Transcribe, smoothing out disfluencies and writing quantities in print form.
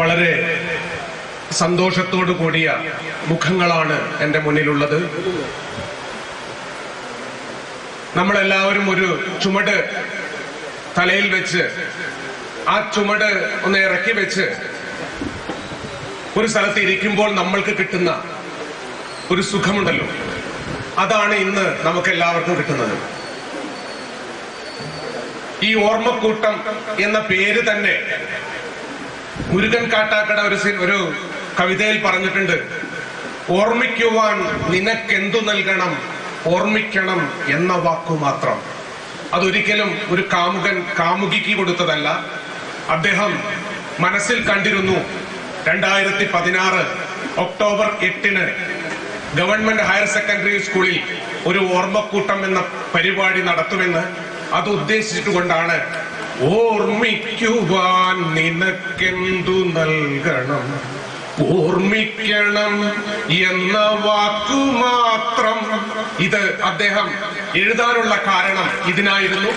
വളരെ സന്തോഷത്തോടു കൂടിയ മുഖങ്ങളാണ് എൻ്റെ മുന്നിലുള്ളത്. നമ്മളെല്ലാവരും ഒരു ചുമട് തലയിൽ വെച്ച് ആ ചുമട് ഒന്ന് ഇറക്കി വെച്ച് ഒരു സ്ഥലത്ത് ഇരിക്കുമ്പോൾ നമ്മൾക്ക് കിട്ടുന്ന ഒരു സുഖമുണ്ടല്ലോ, അതാണ് ഇന്ന് നമുക്ക് എല്ലാവർക്കും കിട്ടുന്നത്. ഈ ഓർമ്മക്കൂട്ടം എന്ന പേര് തന്നെ മുരുകൻ കാട്ടാക്കട ഒരു കവിതയിൽ പറഞ്ഞിട്ടുണ്ട്, ഓർമ്മിക്കുവാൻ നിനക്കെന്തു നൽകണം, ഓർമ്മിക്കണം എന്ന വാക്കു മാത്രം. അതൊരിക്കലും ഒരു കാമുകൻ കാമുകിക്ക് കൊടുത്തതല്ല. അദ്ദേഹം മനസ്സിൽ കണ്ടിരുന്നു 2016 ഒക്ടോബർ 8 ഗവൺമെന്റ് ഹയർ സെക്കൻഡറി സ്കൂളിൽ ഒരു ഓർമ്മക്കൂട്ടം എന്ന പരിപാടി നടത്തുമെന്ന്. അത് ഉദ്ദേശിച്ചുകൊണ്ടാണ് ഓർമ്മിക്കുവാൻ നിനക്കെന്തു നൽകണം, ഓർമ്മിക്കണം എന്ന വാക്കു മാത്രം. ഇത് അദ്ദേഹം എഴുതാനുള്ള കാരണം ഇതിനായിരുന്നു.